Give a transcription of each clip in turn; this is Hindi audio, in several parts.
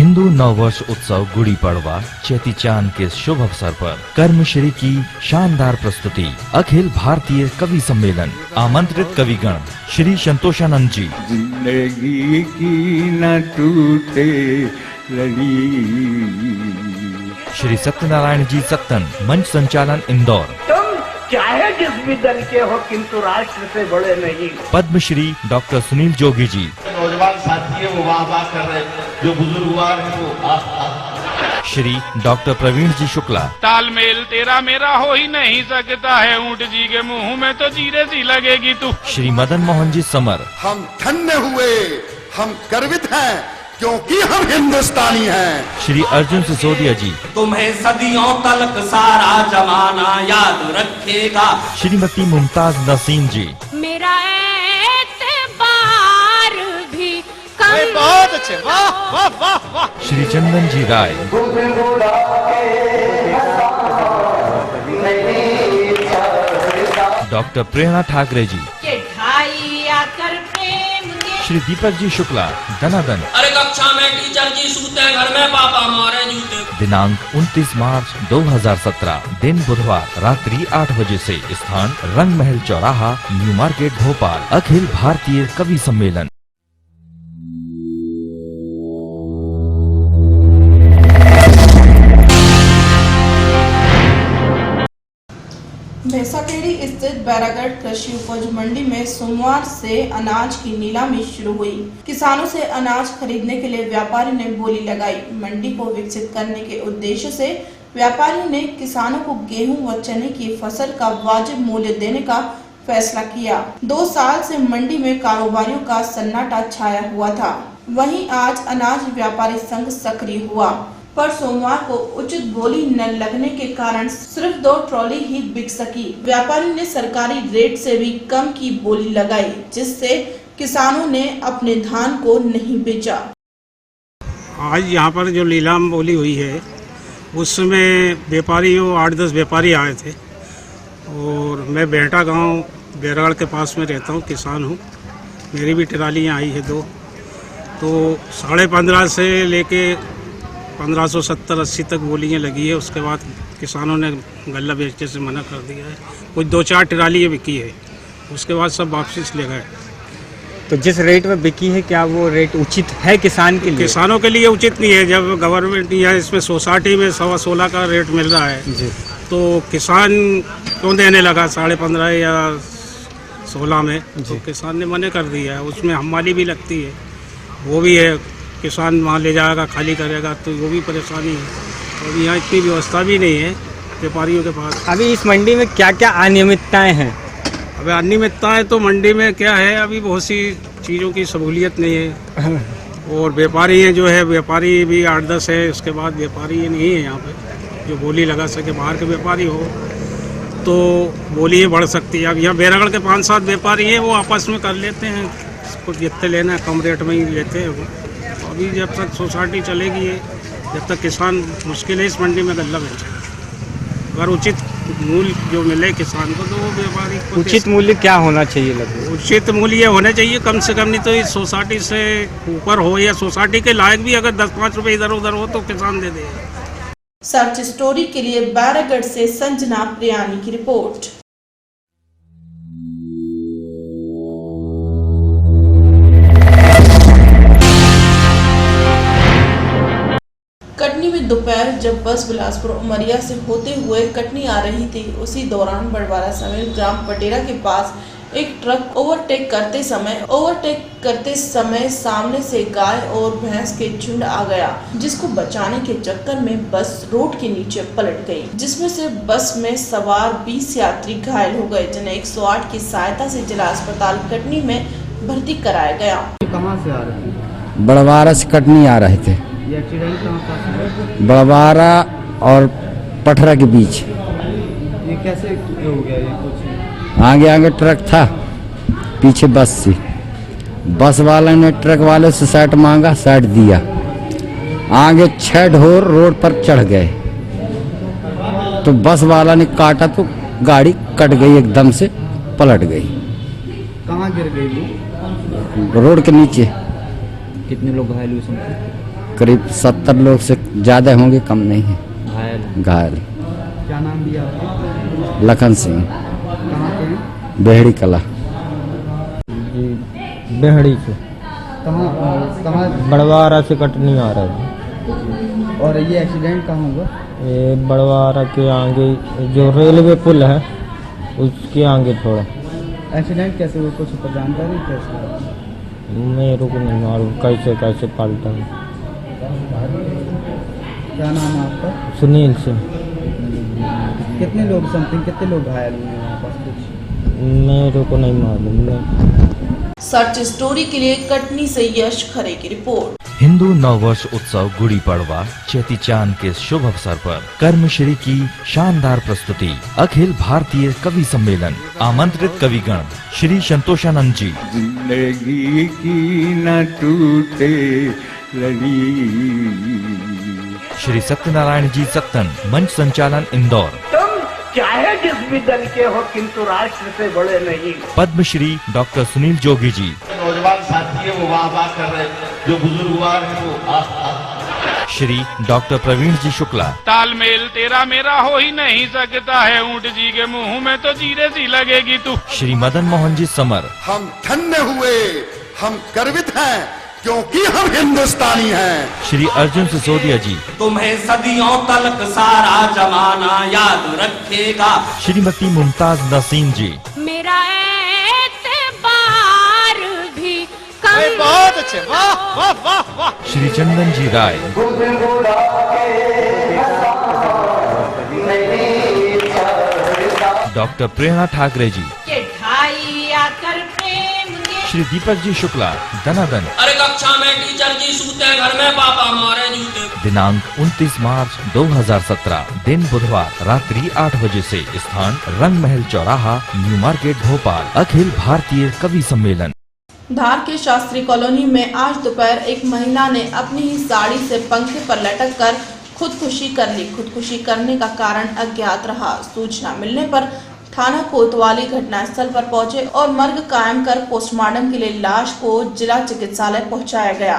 हिंदू नववर्ष उत्सव गुड़ी पड़वा चैती चांद के शुभ अवसर पर कर्मश्री की शानदार प्रस्तुति अखिल भारतीय कवि सम्मेलन। आमंत्रित कविगण श्री संतोषानंद जी। जिंदगी की न टूटे लड़ी, श्री सत्यनारायण जी सत्तन, मंच संचालन इंदौर। तुम चाहे जिस भी दल के हो किंतु राष्ट्र से बड़े नहीं। पद्मश्री डॉक्टर सुनील जोगी जी। नौजवान साथी वो वाह कर रहे, जो बुजुर्ग हुआ वो श्री डॉक्टर प्रवीण जी शुक्ला। तालमेल तेरा मेरा हो ही नहीं सकता है, ऊंट जी के मुंह में तो जीरे सी लगेगी तू। श्री मदन मोहन जी समर। हम धन्य हुए, हम गर्वित हैं क्योंकि हम हिंदुस्तानी हैं। श्री अर्जुन सिसोदिया जी। तुम्हें सदियों तलक सारा जमाना याद रखेगा। श्रीमती मुमताज नसीम जी। मेरा एतबार भी कम। बहुत अच्छे, वाह वाह वाह वाह। श्री चंदन जी राय। डॉक्टर प्रेरणा ठाकरे जी। श्री दीपक जी शुक्ला दनादन। अरे कक्षा में टीचर जी सूते, घर में पापा मारे जूते। दिनांक 29 मार्च 2017, दिन बुधवार, रात्रि 8 बजे से। स्थान रंग महल चौराहा, न्यू मार्केट, भोपाल। अखिल भारतीय कवि सम्मेलन। भैंसाखेड़ी स्थित बैरागढ़ कृषि उपज मंडी में सोमवार से अनाज की नीलामी शुरू हुई। किसानों से अनाज खरीदने के लिए व्यापारी ने बोली लगाई। मंडी को विकसित करने के उद्देश्य से व्यापारी ने किसानों को गेहूं व चने की फसल का वाजिब मूल्य देने का फैसला किया। 2 साल से मंडी में कारोबारियों का सन्नाटा छाया हुआ था। वहीं आज अनाज व्यापारी संघ सक्रिय हुआ, पर सोमवार को उचित बोली न लगने के कारण सिर्फ 2 ट्रॉली ही बिक सकी। व्यापारी ने सरकारी रेट से भी कम की बोली लगाई, जिससे किसानों ने अपने धान को नहीं बेचा। आज यहाँ पर जो नीलाम बोली हुई है उसमें व्यापारी 8-10 व्यापारी आए थे और मैं बेहटा गांव बैरागढ़ के पास में रहता हूँ, किसान हूँ। मेरी भी ट्रालियाँ आई है 2, तो 15.5 से लेके 1570-80 तक बोलियाँ लगी है। उसके बाद किसानों ने गल्ला बेचने से मना कर दिया है। कुछ 2-4 ट्रालियाँ बिकी है, उसके बाद सब वापसी ले गए। तो जिस रेट में बिकी है क्या वो रेट उचित है किसान के लिए? किसानों के लिए उचित नहीं है। जब गवर्नमेंट या इसमें सोसाइटी में 16.25 का रेट मिल रहा है जी, तो किसान क्यों देने लगा 15.5 या 16 में? तो किसान ने मना कर दिया है। उसमें हमारी भी लगती है, वो भी है। किसान वहाँ ले जाएगा, खाली करेगा, तो वो भी परेशानी है। और यहाँ इतनी व्यवस्था भी नहीं है व्यापारियों के पास। अभी इस मंडी में क्या क्या अनियमितताएं हैं? अभी अनियमितताएं तो मंडी में क्या है, अभी बहुत सी चीज़ों की सहूलियत नहीं है। और व्यापारी हैं जो है, व्यापारी भी 8-10 है। उसके बाद व्यापारी नहीं है यहाँ पे जो बोली लगा सके। बाहर के व्यापारी हो तो बोली बढ़ सकती है। अब यहाँ बैरागढ़ के 5-7 व्यापारी हैं, वो आपस में कर लेते हैं, कुछ जितने लेना है कम रेट में ही लेते हैं वो। अभी जब तक सोसाइटी चलेगी है, जब तक किसान मुश्किल है इस मंडी में गल्ला बेचे। अगर उचित मूल्य जो मिले किसान को तो वो व्यापारी को। उचित मूल्य क्या होना चाहिए लगभग? उचित मूल्य होना चाहिए कम से कम, नहीं तो इस सोसाइटी से ऊपर हो या सोसाइटी के लायक भी अगर 10-5 रुपये इधर उधर हो तो किसान दे देगा। सर्च स्टोरी के लिए बैरागढ़ से संजना प्रियानी की रिपोर्ट। कटनी में दोपहर जब बस बिलासपुर उमरिया से होते हुए कटनी आ रही थी, उसी दौरान बड़वारा समेत ग्राम पटेरा के पास एक ट्रक ओवरटेक करते समय सामने से गाय और भैंस के झुंड आ गया, जिसको बचाने के चक्कर में बस रोड के नीचे पलट गई, जिसमें से बस में सवार 20 यात्री घायल हो गए, जिन्हें 108 की सहायता से जिला अस्पताल कटनी में भर्ती कराया गया। कहाँ से आ रहे थे? बड़वारा से कटनी आ रहे थे। ये एक्सीडेंट कहाँ था? बड़वारा और पटरा के बीच। ये कैसे हो गया? ये कुछ आगे ट्रक था, पीछे बस थी। बस वाले ने ट्रक वाले से साइड मांगा, साइड दिया। आगे 6 ढोर रोड पर चढ़ गए तो बस वाला ने काटा तो गाड़ी कट गई, एकदम से पलट गई। कहाँ गिर गई? रोड के नीचे। कितने लोग घायल हुए? करीब 70 लोग से ज़्यादा होंगे, कम नहीं है घायल। क्या नाम दिया आपका? लखन सिंह, कहाँ के हैं? बेहड़ी कला। जी बेहड़ी से कहाँ बड़वारा से कटनी आ रहा है। और ये एक्सीडेंट कहाँ हुआ? ये बड़वारा के आगे जो रेलवे पुल है उसके आगे थोड़ा। एक्सीडेंट कैसे हुआ, कुछ पर जानकारी कैसे? मेरे को नहीं मालूम कैसे पलटा। क्या नाम है आपका? सुनील सिंह। कितने लोग समथिंग कितने लोग घायल हुए हैं वहाँ पास कुछ? मेरे को नहीं मालूम। सर्च स्टोरी के लिए कटनी से यश खरे की रिपोर्ट। हिंदू नववर्ष उत्सव गुड़ी पड़वा चेती चांद के शुभ अवसर पर कर्मश्री की शानदार प्रस्तुति अखिल भारतीय कवि सम्मेलन। आमंत्रित कविगण श्री संतोषानंद जी। जिंदगी की न टूटे लड़ी, श्री सत्यनारायण जी सत्तन, मंच संचालन इंदौर। तुम चाहे जिस भी दल के हो किंतु राष्ट्र से बड़े नहीं। पद्मश्री डॉक्टर सुनील जोगी जी। नौजवान साथी है वो वाह कर रहे, जो बुजुर्गवार है वो श्री डॉक्टर प्रवीण जी शुक्ला। तालमेल तेरा मेरा हो ही नहीं सकता है, ऊंट जी के मुंह में तो जीरे सी लगेगी तू। श्री मदन मोहन जी समर। हम धन्य हुए, हम गर्वित हैं क्योंकि हम हिंदुस्तानी हैं। श्री अर्जुन सिसोदिया जी। तुम्हें सदियों तलक सारा जमाना याद रखेगा। श्रीमती मुमताज नसीम जी। मेरा एतबार भी कम। बहुत अच्छे, वाह वाह वाह वाह। श्री चंदन जी राय। डॉक्टर प्रेरणा ठाकरे जी। श्री दीपक जी शुक्ला दनादन। अरे कक्षा में टीचर जी सूते, घर में पापा मारे जूते। दिनांक 29 मार्च 2017, दिन बुधवार, रात्रि 8 बजे से। स्थान रंग महल चौराहा, न्यू मार्केट, भोपाल। अखिल भारतीय कवि सम्मेलन। धार के शास्त्री कॉलोनी में आज दोपहर एक महिला ने अपनी ही साड़ी से पंखे पर लटक कर खुदकुशी कर ली। खुदकुशी करने का कारण अज्ञात रहा। सूचना मिलने पर थाना कोतवाली घटनास्थल पर पहुंचे और मर्ग कायम कर पोस्टमार्टम के लिए लाश को जिला चिकित्सालय पहुंचाया गया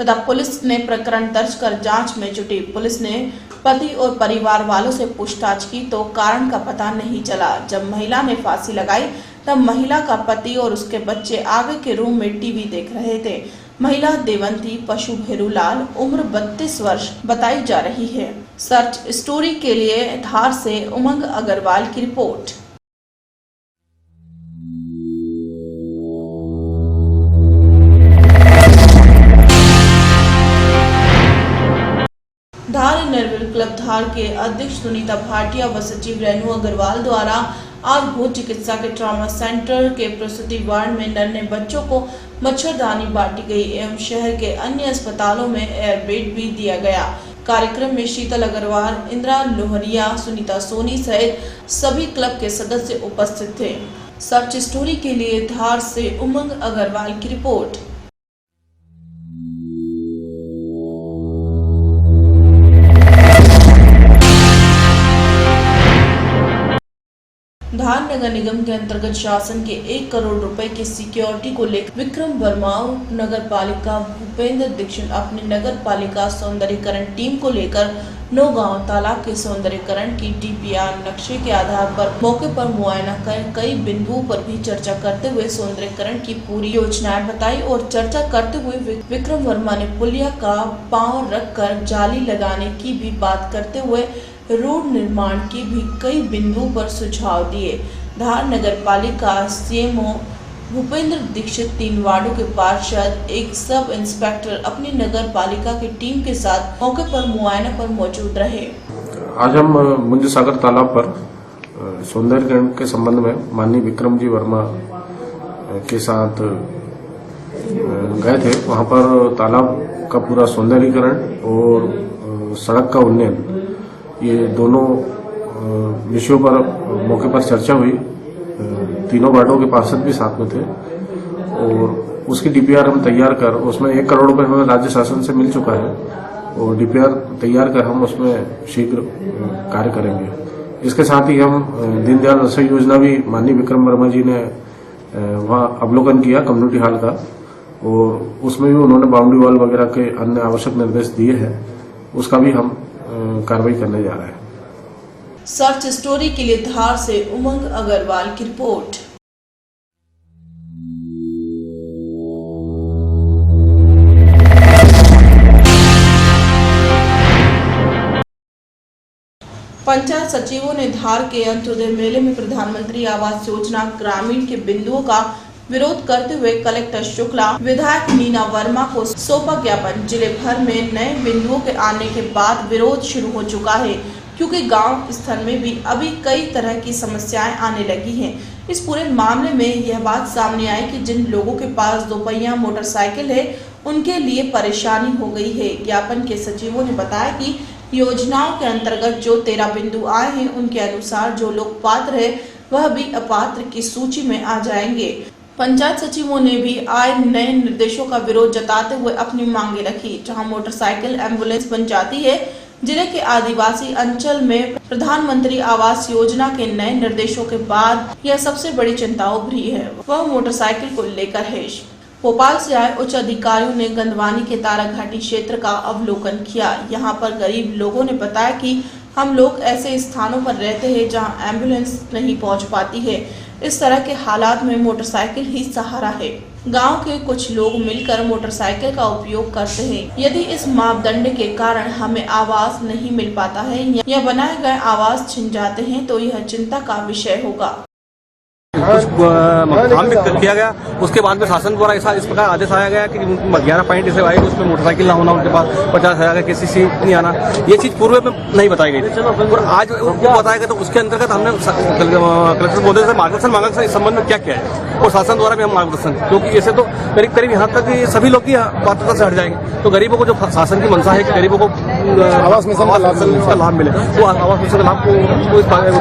तथा पुलिस ने प्रकरण दर्ज कर जांच में जुटी। पुलिस ने पति और परिवार वालों से पूछताछ की तो कारण का पता नहीं चला। जब महिला ने फांसी लगाई तब महिला का पति और उसके बच्चे आगे के रूम में टीवी देख रहे थे। महिला देवंती पशु भेरूलाल, उम्र 32 वर्ष बताई जा रही है। सर्च स्टोरी के लिए धार से उमंग अग्रवाल की रिपोर्ट। धार इनरव्हील क्लब धार के अध्यक्ष सुनीता भाटिया व सचिव रेणु अग्रवाल द्वारा आज भूत चिकित्सा के ट्रॉमा सेंटर के प्रसूति वार्ड में नन्हे बच्चों को मच्छरदानी बांटी गई एवं शहर के अन्य अस्पतालों में एयरबेड भी दिया गया। कार्यक्रम में शीतल अग्रवाल, इंदिरा लोहरिया, सुनीता सोनी सहित सभी क्लब के सदस्य उपस्थित थे। सर्च स्टोरी के लिए धार से उमंग अग्रवाल की रिपोर्ट। धार नगर निगम के अंतर्गत शासन के 1 करोड़ रुपए की सिक्योरिटी को लेकर विक्रम वर्मा नगर पालिका भूपेंद्र दीक्षित अपनी नगर पालिका सौंदर्यीकरण टीम को लेकर नौगांव तालाब के सौंदर्यीकरण की डीपीआर नक्शे के आधार पर मौके पर मुआयना कर कई बिंदुओं पर भी चर्चा करते हुए सौंदर्यीकरण की पूरी योजनाएं बताई और चर्चा करते हुए विक्रम वर्मा ने पुलिया का पांव रखकर जाली लगाने की भी बात करते हुए रोड निर्माण के भी कई बिंदुओं पर सुझाव दिए। धार नगर पालिका सीएमओ भूपेंद्र दीक्षित, 3 वार्डों के पार्षद, एक सब इंस्पेक्टर अपनी नगर पालिका की टीम के साथ मौके पर मुआयना पर मौजूद रहे। आज हम मुंज सागर तालाब पर सौंदर्यीकरण के संबंध में माननीय विक्रम जी वर्मा के साथ गए थे। वहां पर तालाब का पूरा सौंदर्यीकरण और सड़क का उन्नयन, ये दोनों विषयों पर मौके पर चर्चा हुई। तीनों वार्डों के पार्षद भी साथ में थे और उसकी डीपीआर हम तैयार कर, उसमें 1 करोड़ रुपए हमें राज्य शासन से मिल चुका है और डीपीआर तैयार कर हम उसमें शीघ्र कार्य करेंगे। इसके साथ ही हम दीनदयाल रसोई योजना भी माननीय विक्रम वर्मा जी ने वहाँ अवलोकन किया कम्युनिटी हॉल का, और उसमें भी उन्होंने बाउंड्री वॉल वगैरह के अन्य आवश्यक निर्देश दिए हैं, उसका भी हम कार्रवाई करने जा रहे हैं। सर्च स्टोरी के लिए धार से उमंग अग्रवाल की रिपोर्ट। पंचायत सचिवों ने धार के अंत्योदय मेले में प्रधानमंत्री आवास योजना ग्रामीण के बिंदुओं का विरोध करते हुए कलेक्टर शुक्ला, विधायक मीना वर्मा को सौंपा ज्ञापन। जिले भर में नए बिंदुओं के आने के बाद विरोध शुरू हो चुका है, क्योंकि गांव स्तर में भी अभी कई तरह की समस्याएं आने लगी हैं। इस पूरे मामले में यह बात सामने आई कि जिन लोगों के पास दोपहिया मोटरसाइकिल है, उनके लिए परेशानी हो गई है। ज्ञापन के सचिवों ने बताया कि योजनाओं के अंतर्गत जो 13 बिंदु आए हैं, उनके अनुसार जो लोग पात्र है वह भी अपात्र की सूची में आ जाएंगे। पंचायत सचिवों ने भी आए नए निर्देशों का विरोध जताते हुए अपनी मांगे रखी। जहां मोटरसाइकिल एम्बुलेंस बन जाती है, जिले के आदिवासी अंचल में प्रधानमंत्री आवास योजना के नए निर्देशों के बाद यह सबसे बड़ी चिंता उभरी है, वह मोटरसाइकिल को लेकर है। भोपाल से आए उच्च अधिकारियों ने गंदवानी के तारा घाटी क्षेत्र का अवलोकन किया। यहाँ पर गरीब लोगों ने बताया कि हम लोग ऐसे स्थानों पर रहते हैं जहाँ एम्बुलेंस नहीं पहुँच पाती है। इस तरह के हालात में मोटरसाइकिल ही सहारा है। गांव के कुछ लोग मिलकर मोटरसाइकिल का उपयोग करते हैं। यदि इस मापदंड के कारण हमें आवास नहीं मिल पाता है या बनाए गए आवास छिन जाते हैं, तो यह चिंता का विषय होगा। कुछ काम भी किया गया, उसके बाद में शासन द्वारा इस प्रकार आदेश आया गया कि 11 पॉइंट ऐसे आए उसमें मोटरसाइकिल ना होना, उनके पास 50,000 का किसी नहीं आना। ये चीज पूर्व में नहीं बताई गई थी और आज बताया गया, तो उसके अंतर्गत हमने कलेक्टर महोदय से मार्गदर्शन मांगा कि इस संबंध में क्या क्या है, और शासन द्वारा भी हम मार्गदर्शन, क्योंकि ऐसे तो करीब करीब यहाँ तक सभी लोग की पात्रता से हट जाएंगे। तो गरीबों को जो शासन की मंशा है कि गरीबों को आवास मिशन का लाभ मिले, वो आवास मिशन का लाभ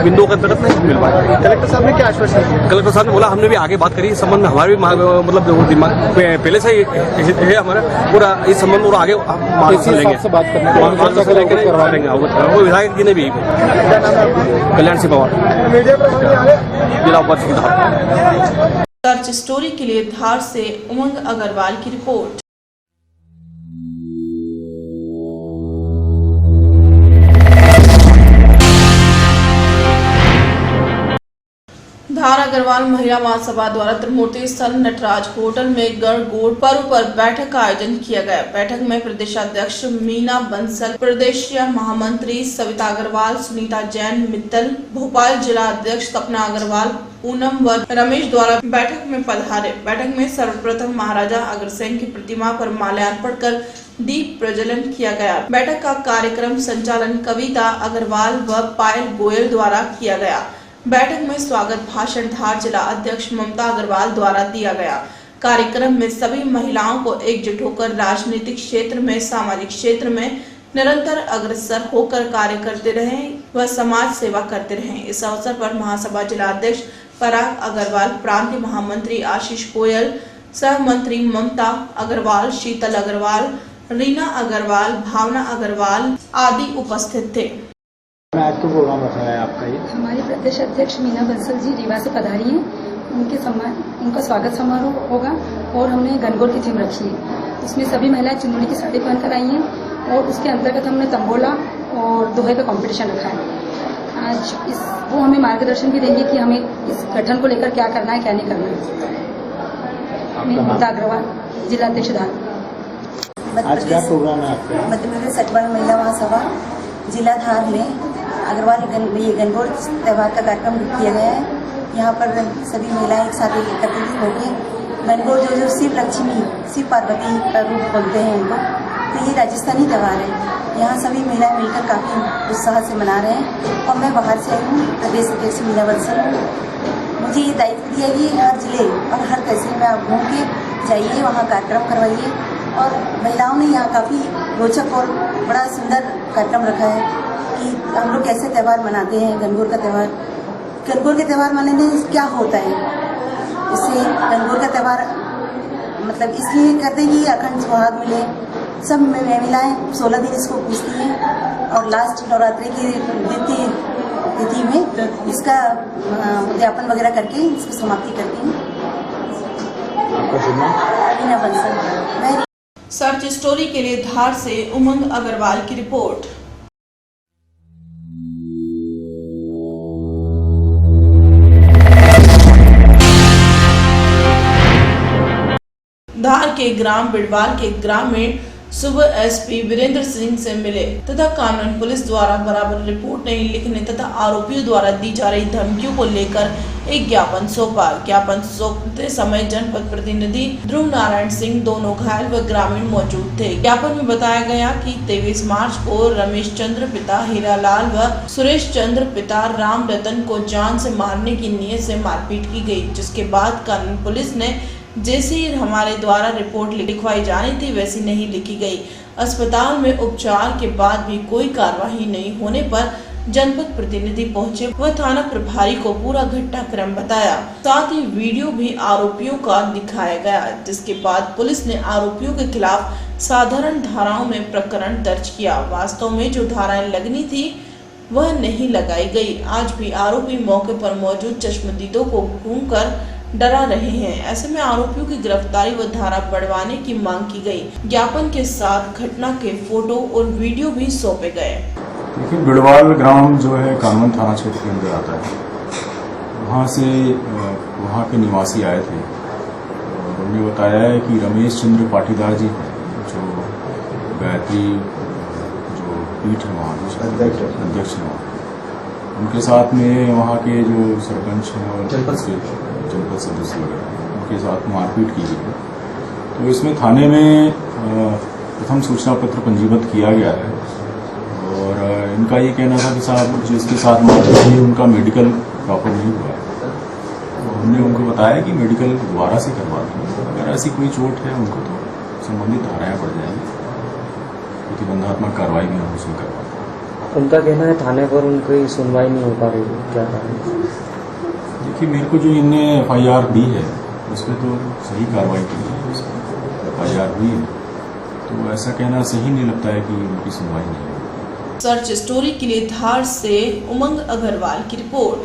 बिंदुओं के अंतर्गत नहीं मिल पाएगा। कलेक्टर साहब ने क्या आश्वासन? कलेक्टर साहब ने बोला, हमने भी आगे बात करी इस संबंध में, हमारे भी मतलब दिमाग पहले से ही है हमारा पूरा इस संबंध में, आगे वो विधायक जी ने भी कल्याण सिंह पवार जिला उपाध्यक्ष। सर्च स्टोरी के लिए धार से उमंग अग्रवाल की रिपोर्ट। धार अग्रवाल महिला महासभा द्वारा त्रिमूर्ति स्थल नटराज होटल में गणगौर पर्व पर बैठक का आयोजन किया गया। बैठक में प्रदेशाध्यक्ष मीना बंसल, प्रदेशीय महामंत्री सविता अग्रवाल, सुनीता जैन मित्तल, भोपाल जिला अध्यक्ष सपना अग्रवाल, पूनम व रमेश द्वारा बैठक में पधारे। बैठक में सर्वप्रथम महाराजा अग्रसेन की प्रतिमा पर माल्यार्पण कर दीप प्रज्वलन किया गया। बैठक का कार्यक्रम संचालन कविता अग्रवाल व पायल गोयल द्वारा किया गया। बैठक में स्वागत भाषण धार जिला अध्यक्ष ममता अग्रवाल द्वारा दिया गया। कार्यक्रम में सभी महिलाओं को एकजुट होकर राजनीतिक क्षेत्र में, सामाजिक क्षेत्र में निरंतर अग्रसर होकर कार्य करते रहें व समाज सेवा करते रहें। इस अवसर पर महासभा जिला अध्यक्ष पराग अग्रवाल, प्रांतीय महामंत्री आशीष गोयल, सह मंत्री ममता अग्रवाल, शीतल अग्रवाल, रीना अग्रवाल, भावना अग्रवाल आदि उपस्थित थे। आज तो प्रोग्राम रखा है आपका ये? हमारे प्रदेश अध्यक्ष मीना बंसल जी रीवा से पधारी हैं, उनका स्वागत समारोह होगा और हमने गणगौर की थीम रखी है। उसमें सभी महिलाएं चुंदड़ी की साड़ी पहनकर आई हैं और उसके अंतर्गत हमने तंबोला और दोहे का कंपटीशन रखा है। आज वो हमें मार्गदर्शन भी देंगे कि हमें इस गठन को लेकर क्या करना है, क्या नहीं करना है। ममता अग्रवाल, जिला अध्यक्ष धार। आज क्या प्रोग्राम है आपका? मध्य प्रदेश सटवाड़ महिला महासभा जिला धार में अग्रवाल ये गणगौर त्यौहार का कार्यक्रम किया गया है। यहाँ पर सभी महिलाएं एक साथ एकत्रित होकर गणगौर जो शिव लक्ष्मी, शिव पार्वती का रूप बोलते हैं इनको, तो ये राजस्थानी त्यौहार है। यहाँ सभी महिलाएं मिलकर काफ़ी उत्साह से मना रहे हैं और मैं बाहर से आई हूँ, प्रदेश अध्यक्ष मीना बंसल। मुझे ये दायित्व दिया कि हर जिले और हर तहसील में आप घूम के जाइए, वहाँ कार्यक्रम करवाइए। और महिलाओं ने यहाँ काफ़ी रोचक और बड़ा सुंदर कार्यक्रम रखा है कि हम लोग कैसे त्यौहार मनाते हैं। गणगौर का त्यौहार, गणगौर के त्यौहार मनाने से क्या होता है, इससे गणगौर का त्यौहार मतलब इसलिए करते हैं कि अखंड सौहार्द मिले। सब महिलाएं 16 दिन इसको पूजती हैं और लास्ट नवरात्रि की द्वितीय तिथि में इसका उद्यापन वगैरह करके इसकी समाप्ति करती हैं। आपका शुभ नाम? अभिनव बंसल। मैं सर्च स्टोरी के लिए धार से उमंग अग्रवाल की रिपोर्ट। धार के ग्राम बिड़वाल के ग्रामीण सुबह एसपी वीरेंद्र सिंह से मिले तथा कानून पुलिस द्वारा बराबर रिपोर्ट नहीं लिखने तथा आरोपियों द्वारा दी जा रही धमकियों को लेकर एक ज्ञापन सौंपा। ज्ञापन सौंपते समय जनपद प्रतिनिधि ध्रुव नारायण सिंह, दोनों घायल व ग्रामीण मौजूद थे। ज्ञापन में बताया गया कि 23 मार्च को रमेश चंद्र पिता हीरालाल व सुरेश चंद्र पिता राम रतन को जान से मारने की नीयत से मारपीट की गई, जिसके बाद कानून पुलिस ने जैसी हमारे द्वारा रिपोर्ट लिखवाई जानी थी वैसी नहीं लिखी गई। अस्पताल में उपचार के बाद भी कोई कार्रवाई नहीं होने पर जनपद प्रतिनिधि पहुंचे व थाना प्रभारी को पूरा घटनाक्रम बताया। साथ ही वीडियो भी आरोपियों का दिखाया गया, जिसके बाद पुलिस ने आरोपियों के खिलाफ साधारण धाराओं में प्रकरण दर्ज किया। वास्तव में जो धाराएं लगनी थी वह नहीं लगाई गई। आज भी आरोपी मौके पर मौजूद चश्मदीदों को घूमकर डरा रहे हैं। ऐसे में आरोपियों की गिरफ्तारी व धारा बढ़वाने की मांग की गई। ज्ञापन के साथ घटना के फोटो और वीडियो भी सौंपे गए। देखिए, बिड़वाल ग्राम जो है कानून थाना क्षेत्र के अंदर आता है। वहाँ से वहाँ के निवासी आए थे और उन्हें बताया है कि रमेश चंद्र पाटीदार जी जो गायत्री जो पीठ है वहाँ अध्यक्ष है, उनके साथ में वहाँ के जो सरपंच हैं और जनपद सदस्य वगैरह उनके साथ मारपीट की गई। तो इसमें थाने में प्रथम सूचना पत्र पंजीबद्ध किया गया है और इनका ये कहना था कि साहब जिसके साथ मारपीट हुई उनका मेडिकल प्रॉपर नहीं हुआ है। तो हमने उनको बताया कि मेडिकल दोबारा से करवा देंगे, अगर ऐसी कोई चोट है उनको तो संबंधित धाराएं पड़ जाएंगी, प्रतिबंधात्मक कार्रवाई भी हम उसमें करवा देंगे। उनका कहना है थाने पर उनकी सुनवाई नहीं हो पा रही है, क्या कारण? देखिए, मेरे को जो इनने FIR दी है उस पर तो सही कार्रवाई की है, FIR हुई है, तो ऐसा कहना सही नहीं लगता है कि उनकी सुनवाई नहीं है। सर्च स्टोरी के लिए धार से उमंग अग्रवाल की रिपोर्ट।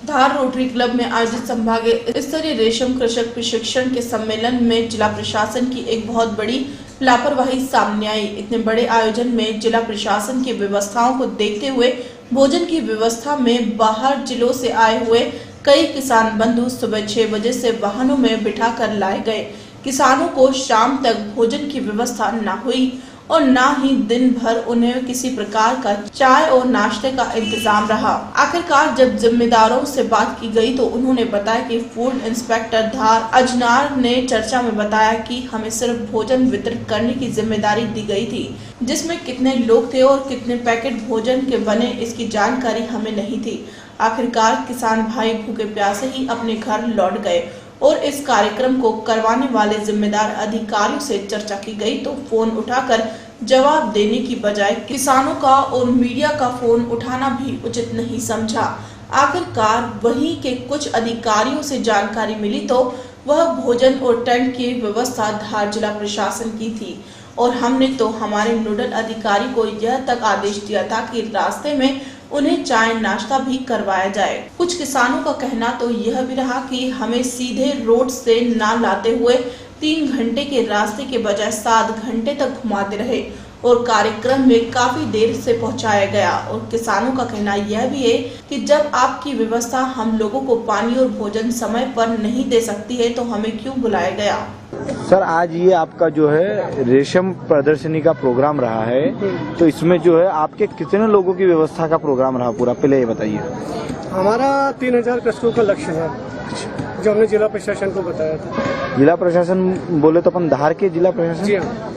धार रोटरी क्लब में आयोजित संभागीय स्तरीय रेशम कृषक प्रशिक्षण के सम्मेलन में जिला प्रशासन की एक बहुत बड़ी लापरवाही सामने आई। इतने बड़े आयोजन में जिला प्रशासन की व्यवस्थाओं को देखते हुए भोजन की व्यवस्था में बाहर जिलों से आए हुए कई किसान बंधु सुबह 6 बजे से वाहनों में बिठा कर लाए गए। किसानों को शाम तक भोजन की व्यवस्था न हुई और न ही दिन भर उन्हें किसी प्रकार का चाय और नाश्ते का इंतजाम रहा। आखिरकार जब जिम्मेदारों से बात की गई तो उन्होंने बताया कि फूड इंस्पेक्टर धार अजनार ने चर्चा में बताया कि हमें सिर्फ भोजन वितरित करने की जिम्मेदारी दी गई थी, जिसमें कितने लोग थे और कितने पैकेट भोजन के बने इसकी जानकारी हमें नहीं थी। आखिरकार किसान भाई भूखे प्यासे ही अपने घर लौट गए और इस कार्यक्रम को करवाने वाले जिम्मेदार अधिकारियों से चर्चा की गई तो फोन उठाकर जवाब देने की बजाय किसानों का और मीडिया का फोन उठाना भी उचित नहीं समझा। आखिरकार वहीं के कुछ अधिकारियों से जानकारी मिली तो वह भोजन और टेंट की व्यवस्था धार जिला प्रशासन की थी और हमने तो हमारे नोडल अधिकारी को यह तक आदेश दिया था कि रास्ते में उन्हें चाय नाश्ता भी करवाया जाए। कुछ किसानों का कहना तो यह भी रहा कि हमें सीधे रोड से ना लाते हुए 3 घंटे के रास्ते के बजाय 7 घंटे तक घुमाते रहे और कार्यक्रम में काफी देर से पहुंचाया गया। और किसानों का कहना यह भी है कि जब आपकी व्यवस्था हम लोगों को पानी और भोजन समय पर नहीं दे सकती है तो हमें क्यों बुलाया गया। सर, आज ये आपका जो है रेशम प्रदर्शनी का प्रोग्राम रहा है, तो इसमें जो है आपके कितने लोगों की व्यवस्था का प्रोग्राम रहा पूरा, पहले ये बताइए। हमारा 3000 कृषकों का लक्ष्य है जो हमने जिला प्रशासन को बताया था। जिला प्रशासन बोले तो अपन धार के जिला प्रशासन? जी हाँ।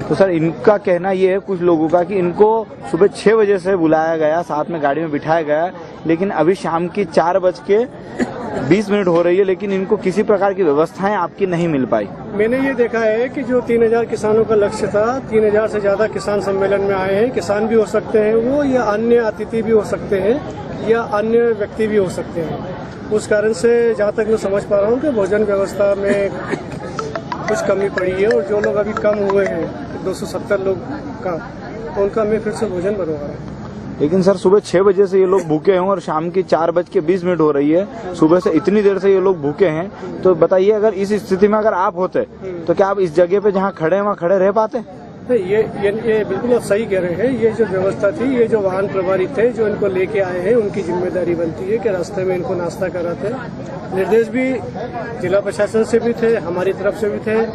तो सर, इनका कहना ये है कुछ लोगों का कि इनको सुबह 6 बजे से बुलाया गया, साथ में गाड़ी में बिठाया गया, लेकिन अभी शाम की 4:20 हो रही है, लेकिन इनको किसी प्रकार की व्यवस्थाएं आपकी नहीं मिल पाई। मैंने ये देखा है कि जो 3000 किसानों का लक्ष्य था, 3000 से ज्यादा किसान सम्मेलन में आए हैं। किसान भी हो सकते हैं वो, या अन्य अतिथि भी हो सकते हैं, या अन्य व्यक्ति भी हो सकते हैं। उस कारण से जहाँ तक मैं समझ पा रहा हूँ कि भोजन व्यवस्था में कुछ कमी पड़ी है और जो लोग अभी कम हुए हैं, 270 लोग का, तो उनका हमें फिर से भोजन बनवा रहे हैं। लेकिन सर सुबह 6 बजे से ये लोग भूखे हैं और शाम की 4:20 हो रही है, सुबह से इतनी देर से ये लोग भूखे हैं, तो बताइए अगर इस स्थिति में अगर आप होते तो क्या आप इस जगह पे जहाँ खड़े हैं वहाँ खड़े रह पाते? ये बिल्कुल आप सही कह रहे हैं। ये जो व्यवस्था थी, ये जो वाहन प्रभारी थे जो इनको लेके आए हैं, उनकी जिम्मेदारी बनती है कि रास्ते में इनको नाश्ता कराते। निर्देश भी जिला प्रशासन से भी थे, हमारी तरफ से भी थे,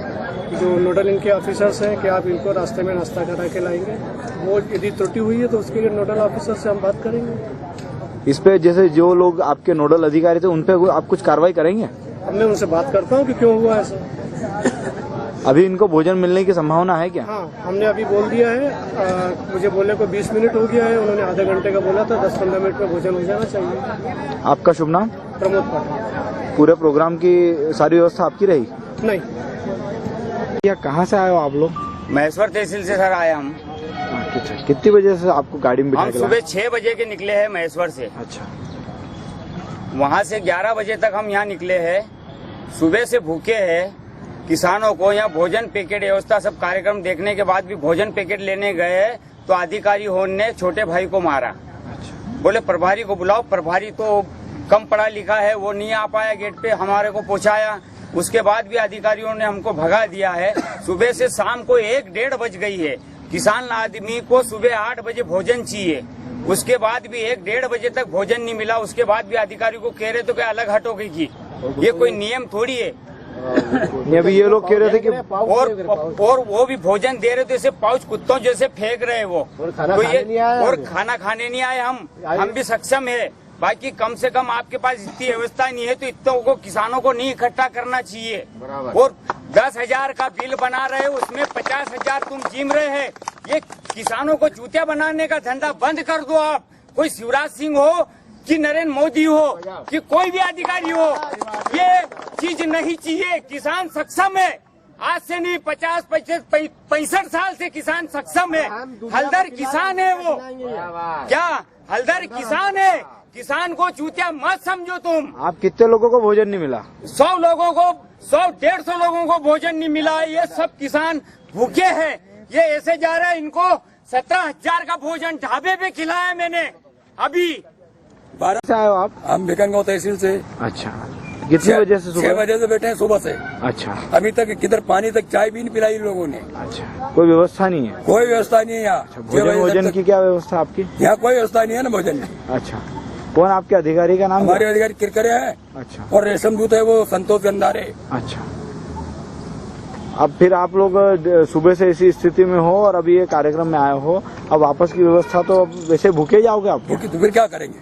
जो नोडल इनके ऑफिसर्स हैं कि आप इनको रास्ते में नाश्ता करा के लाएंगे। वो यदि त्रुटि हुई है तो उसके लिए नोडल ऑफिसर से हम बात करेंगे। इस पे जैसे जो लोग आपके नोडल अधिकारी थे उन पे आप कुछ कार्रवाई करेंगे? हमने उनसे बात करता हूँ कि क्यों हुआ ऐसा। अभी इनको भोजन मिलने की संभावना है क्या? हाँ, हमने अभी बोल दिया है। मुझे बोलने को 20 मिनट हो गया है, उन्होंने आधा घंटे का बोला था, 10-15 मिनट में भोजन हो जाना चाहिए। आपका शुभ नाम? प्रमोद पाटिल। पूरे प्रोग्राम की सारी व्यवस्था आपकी रही? नहीं। या कहाँ से आए हो आप लोग? महेश्वर तहसील से सर आए हम। कितनी बजे से आपको गाड़ी में हम सुबह 6 बजे के निकले हैं महेश्वर से। अच्छा। वहाँ से 11 बजे तक हम यहाँ निकले हैं। सुबह से भूखे हैं। किसानों को यहाँ भोजन पैकेट व्यवस्था सब कार्यक्रम देखने के बाद भी भोजन पैकेट लेने गए तो अधिकारी ने छोटे भाई को मारा। बोले प्रभारी को बुलाओ। प्रभारी तो कम पढ़ा लिखा है, वो नहीं आ पाया, गेट पे हमारे को पहुँचाया। उसके बाद भी अधिकारियों ने हमको भगा दिया है। सुबह से शाम को 1-1:30 बज गई है। किसान आदमी को सुबह 8 बजे भोजन चाहिए, उसके बाद भी 1-1:30 बजे तक भोजन नहीं मिला। उसके बाद भी अधिकारी को कह रहे तो क्या अलग हटोगे की? ये कोई नियम थोड़ी है। अभी ये लोग कह रहे थे कि और वो भी भोजन दे रहे थे, जैसे पाउच कुत्तों जैसे फेंक रहे वो। तो ये और खाना खाने नहीं आए हम भी सक्षम है। बाकी कम से कम आपके पास इतनी व्यवस्था नहीं है तो इतनों को किसानों को नहीं इकट्ठा करना चाहिए। और 10,000 का बिल बना रहे, उसमें 50,000 तुम जीम रहे हैं। ये किसानों को चूतिया बनाने का धंधा बंद कर दो आप। कोई शिवराज सिंह हो कि नरेंद्र मोदी हो कि कोई भी अधिकारी हो, ये चीज नहीं चाहिए। किसान सक्षम है, आज से नहीं 50-65 साल से किसान सक्षम है। हलदर किसान है वो, क्या हलदर किसान है? किसान को चूतिया मत समझो तुम। आप कितने लोगों को भोजन नहीं मिला? 100 लोगों को, 100-150 लोगों को भोजन नहीं मिला है। ये सब किसान भूखे हैं। ये ऐसे जा रहे हैं, इनको 17,000 का भोजन ढाबे पे खिलाया मैंने। अभी 12 से आए हो आप? हम भिकनगांव तहसील से। अच्छा, कितनी बजे से? 6 बजे से बैठे हैं सुबह से। अच्छा। अभी तक किधर पानी तक चाय भी नहीं पिलाई इन लोगों ने। अच्छा, कोई व्यवस्था नहीं है? कोई व्यवस्था नहीं है यहाँ। भोजन की क्या व्यवस्था आपकी? यहाँ कोई व्यवस्था नहीं है ना भोजन की। अच्छा, कौन आपके अधिकारी का नाम? हमारे अधिकारी किरकरे है। अच्छा। और रेशम दूत है वो संतोष गंधारे। अच्छा। अब फिर आप लोग सुबह से इसी स्थिति में हो और अभी ये कार्यक्रम में आए हो, अब वापस की व्यवस्था तो अब वैसे भूखे जाओगे आप? तो फिर क्या करेंगे?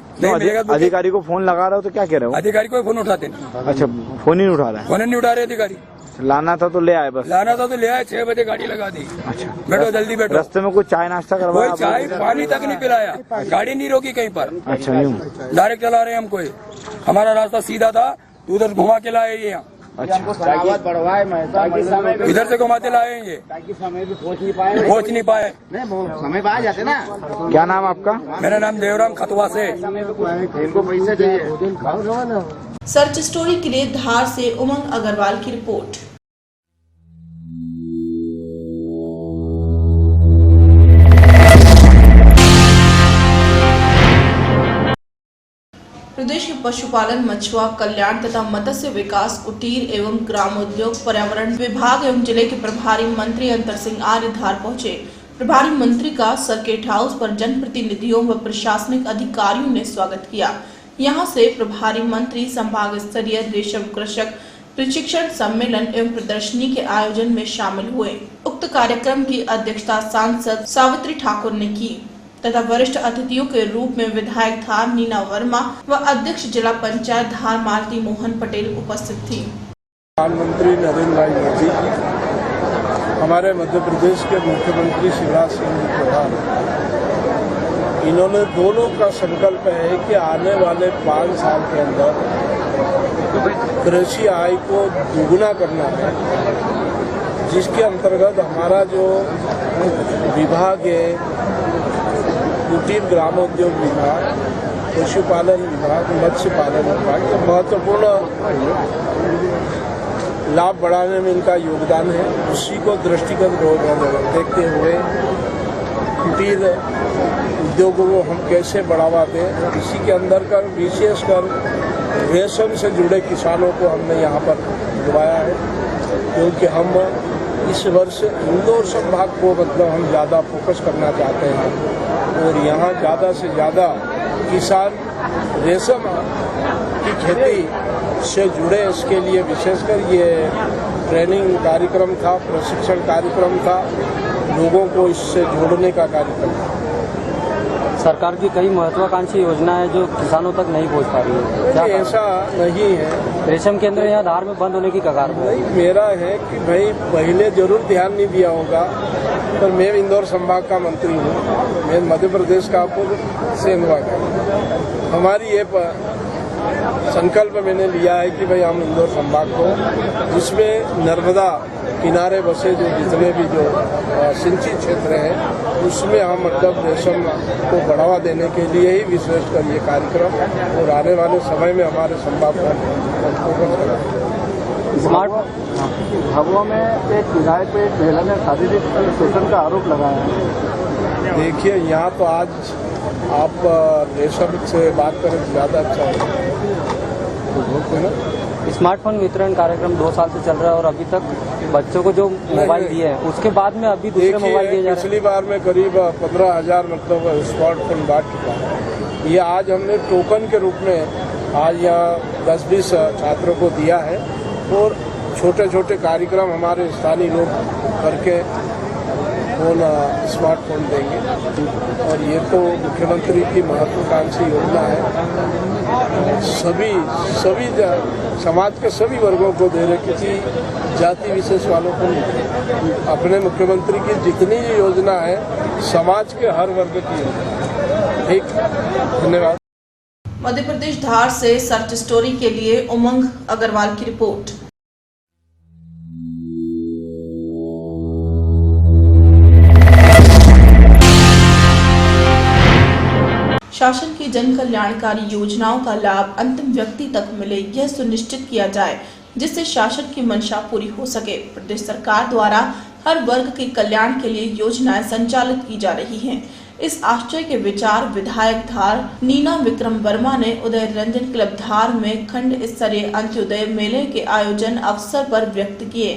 अधिकारी को फोन लगा रहे हो तो क्या कह रहे हो? अधिकारी को फोन उठाते नहीं। अच्छा, फोन ही नहीं उठा रहा है? फोन नहीं उठा रहे अधिकारी। लाना था तो ले आए, बस लाना था तो ले आए। 6 बजे गाड़ी लगा दी। अच्छा, बैठो जल्दी बैठो। रास्ते में कोई चाय नाश्ता करवाया? कोई चाय पानी तक नहीं पिलाया, गाड़ी नहीं रोकी कहीं पर। अच्छा, यूँ डायरेक्ट चला रहे हम। कोई हमारा रास्ता सीधा था, उधर घुमा के लाए ये यहाँ। अच्छा, इधर से घुमाते लाए ये, ताकि समय भी पहुँच नहीं पाए। समय पे आ जाते ना। क्या नाम आपका? मेरा नाम देवराम खतवा से। इनको पैसे चाहिए। सर्च स्टोरी के लिए धार से उमंग अग्रवाल की रिपोर्ट। प्रदेश के पशुपालन, मछुआ कल्याण तथा मत्स्य विकास, कुटीर एवं ग्रामोद्योग, पर्यावरण विभाग एवं जिले के प्रभारी मंत्री अंतर सिंह आर्य धार पहुंचे। प्रभारी मंत्री का सर्किट हाउस पर जनप्रतिनिधियों व प्रशासनिक अधिकारियों ने स्वागत किया। यहां से प्रभारी मंत्री संभाग स्तरीय रेशम कृषक प्रशिक्षण सम्मेलन एवं प्रदर्शनी के आयोजन में शामिल हुए। उक्त कार्यक्रम की अध्यक्षता सांसद सावित्री ठाकुर ने की तथा वरिष्ठ अतिथियों के रूप में विधायक धार नीना वर्मा व अध्यक्ष जिला पंचायत धार मालती मोहन पटेल उपस्थित थी। प्रधानमंत्री नरेंद्र भाई मोदी, हमारे मध्य प्रदेश के मुख्यमंत्री शिवराज सिंह चौहान, इन्होंने दोनों का संकल्प है कि आने वाले 5 साल के अंदर कृषि आय को दुगुना करना है, जिसके अंतर्गत हमारा जो विभाग है, कुटीर ग्रामोद्योग विभाग, पशुपालन विभाग, मत्स्य पालन विभाग, ये महत्वपूर्ण लाभ बढ़ाने में इनका योगदान है। उसी को दृष्टिगत देखते हुए कुटीर उद्योगों को हम कैसे बढ़ावा दें, इसी के अंदर कर विशेषकर रेशम से जुड़े किसानों को हमने यहाँ पर बुलाया है, क्योंकि हम इस वर्ष इंदौर संभाग को मतलब हम ज़्यादा फोकस करना चाहते हैं और यहाँ ज़्यादा से ज़्यादा किसान रेशम की खेती से जुड़े। इसके लिए विशेषकर ये ट्रेनिंग कार्यक्रम था, प्रशिक्षण कार्यक्रम था, लोगों को इससे जोड़ने का कार्यक्रम था। सरकार की कई महत्वाकांक्षी योजनाएं जो किसानों तक नहीं पहुंच पा रही है, क्या ऐसा नहीं है। रेशम केंद्र यहाँ धार में बंद होने की कगार पर नहीं, मेरा है कि भाई पहले जरूर ध्यान नहीं दिया होगा, पर मैं इंदौर संभाग का मंत्री हूँ, मैं मध्य प्रदेश का सेंधवा का। हमारी ये संकल्प मैंने लिया है कि भाई हम इंदौर संभाग को, जिसमें नर्मदा किनारे बसे जो जितने भी जो सिंचित क्षेत्र हैं, उसमें हम मतलब रेशम को बढ़ावा देने के लिए ही विशेषकर ये कार्यक्रम और आने वाले समय में हमारे संभाग को स्मार्ट भगवा में एक विधायक पे एक महिला ने शारीरिक शोषण का आरोप लगाया है। देखिए, यहाँ तो आज आप रेशम से बात करें तो ज़्यादा अच्छा है ना। स्मार्टफोन वितरण कार्यक्रम 2 साल से चल रहा है और अभी तक बच्चों को जो मोबाइल दिए हैं उसके बाद में अभी दूसरे मोबाइल दिए जा रहे हैं। पिछली बार में करीब 15,000 मतलब स्मार्टफोन बांट चुका है। ये आज हमने टोकन के रूप में आज यहाँ 10-20 छात्रों को दिया है और छोटे छोटे कार्यक्रम हमारे स्थानीय लोग करके फोन स्मार्टफोन देंगे और ये तो मुख्यमंत्री की महत्वाकांक्षी योजना है। सभी समाज के सभी वर्गों को दे रहे, किसी जाति विशेष वालों को नहीं। अपने मुख्यमंत्री की जितनी योजना है समाज के हर वर्ग की है। ठीक, धन्यवाद। मध्य प्रदेश धार से सर्च स्टोरी के लिए उमंग अग्रवाल की रिपोर्ट। शासन की जन कल्याणकारी योजनाओं का लाभ अंतिम व्यक्ति तक मिले, यह सुनिश्चित किया जाए जिससे शासन की मंशा पूरी हो सके। प्रदेश सरकार द्वारा हर वर्ग के कल्याण के लिए योजनाएं संचालित की जा रही हैं। इस आश्चर्य के विचार विधायक धार नीना विक्रम वर्मा ने उदय रंजन क्लब धार में खंड स्तरीय अंत्योदय मेले के आयोजन अवसर पर व्यक्त किए।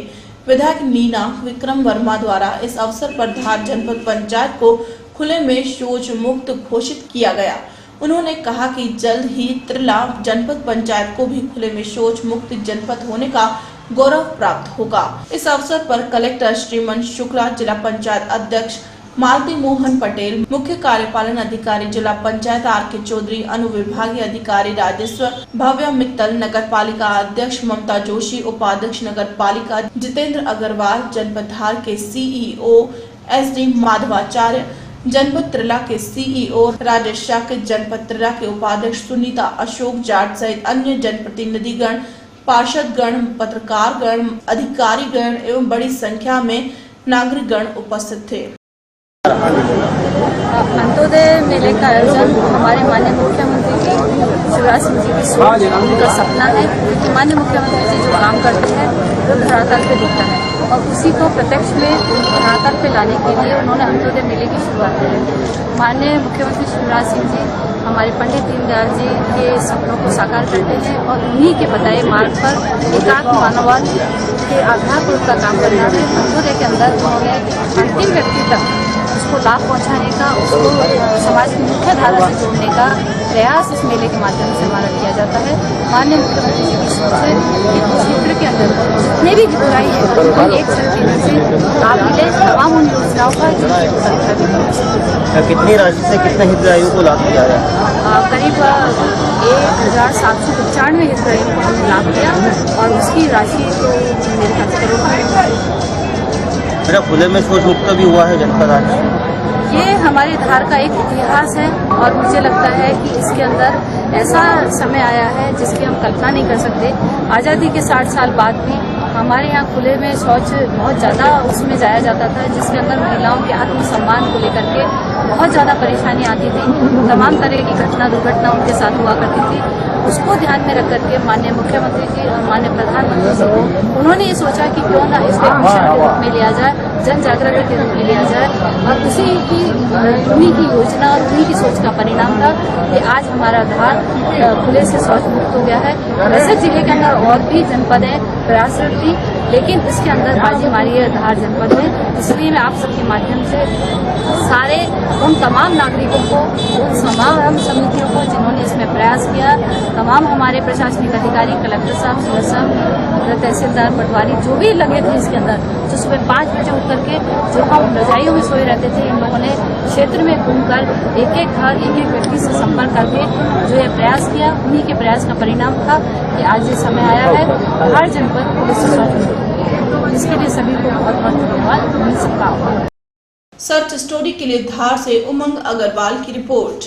विधायक नीना विक्रम वर्मा द्वारा इस अवसर पर धार जनपद पंचायत को खुले में शौच मुक्त घोषित किया गया। उन्होंने कहा कि जल्द ही त्रिला जनपद पंचायत को भी खुले में शौच मुक्त जनपद होने का गौरव प्राप्त होगा। इस अवसर पर कलेक्टर श्रीमन शुक्ला, जिला पंचायत अध्यक्ष मालती मोहन पटेल, मुख्य कार्यपालन अधिकारी जिला पंचायत आर.के. चौधरी, अनुविभागीय अधिकारी राजेश्वर भव्य मित्तल, नगर पालिका अध्यक्ष ममता जोशी, उपाध्यक्ष नगर पालिका जितेंद्र अग्रवाल, जनपद धार के सीईओ SD माधवाचार्य, जनपद त्रिला के सीईओ राजेश शाह, जनपद त्रिला के उपाध्यक्ष सुनीता अशोक जाट सहित अन्य जनप्रतिनिधिगण, पार्षदगण, पत्रकारगण, अधिकारीगण एवं बड़ी संख्या में नागरिकगण उपस्थित थे। अंत्योदय मेले का आयोजन हमारे माननीय मुख्यमंत्री जी शिवराज सिंह जी की सोच, उनका सपना है कि माननीय मुख्यमंत्री जी जो काम करते हैं वो धरातल पे दिखता है और उसी को प्रत्यक्ष में धरातल पे लाने के लिए उन्होंने अंत्योदय मेले की शुरुआत की है। माननीय मुख्यमंत्री शिवराज सिंह जी हमारे पंडित दीनदयाल जी के सपनों को साकार करते हैं और उन्हीं के बताए मार्ग पर एकात्म मानववाद के आधार पर उनका काम करना है। अंत्योदय के अंदर उन्होंने अंतिम व्यक्ति तक उसको लाभ पहुंचाने का, उसको समाज की मुख्य धारा से जोड़ने का प्रयास इस मेले के माध्यम से हमारा किया जाता है। माननीय मुख्यमंत्री जी की सोच है कि क्षेत्र के अंदर जितने भी हितग्राही है उनको एक छत से लाभ मिले, तमाम उन योजनाओं का कितनी राशि से कितने हितग्राहियों को लाभ दिया है? करीब 1795 हितग्राहियों को हमने लाभ दिया और उसकी राशि तो मेरे ख्याल से करोड़। मेरा खुले में शौच मुक्त भी हुआ है जनपद आज। ये हमारे धार का एक इतिहास है और मुझे लगता है कि इसके अंदर ऐसा समय आया है जिसकी हम कल्पना नहीं कर सकते। आज़ादी के 60 साल बाद भी हमारे यहाँ खुले में शौच बहुत ज़्यादा उसमें जाया जाता था, जिसके अंदर महिलाओं के आत्मसम्मान को लेकर के बहुत ज़्यादा परेशानी आती थी, तमाम तरह की घटना दुर्घटना उनके साथ हुआ करती थी। उसको ध्यान में रख करके माननीय मुख्यमंत्री जी और माननीय प्रधानमंत्री जी उन्होंने ये सोचा कि क्यों ना इसको एक मिशन के रूप में लिया जाए, जन जागरण के रूप में लिया जाए, और उन्हीं की योजना और उन्हीं की सोच का परिणाम था कि आज हमारा धार खुले से शौच मुक्त हो गया है। वैसे जिले के अंदर और भी जनपद है प्रयासरत थी, लेकिन इसके अंदर बाजी मारी है धार जनपद में। इसलिए मैं आप सबके माध्यम से सारे उन तमाम नागरिकों को, उन तमाम समितियों को जिन्होंने इसमें प्रयास किया, तमाम हमारे प्रशासनिक अधिकारी, कलेक्टर साहब, सीएसएम, तहसीलदार, पटवारी जो भी लगे थे इसके अंदर, जो सुबह 5 बजे उठ करके जो हम रजाइयों में सोए रहते थे, इन लोगों ने क्षेत्र में घूमकर एक एक घर, एक एक व्यक्ति से संपर्क करके जो ये प्रयास किया, उन्हीं के प्रयास का परिणाम था कि आज ये समय आया है हर जनपद पुलिस से शौच मुक्त हो। इसके लिए सभी को बहुत बहुत धन्यवाद। उन्हीं सबका आभार। सर्च स्टोरी के लिए धार से उमंग अग्रवाल की रिपोर्ट।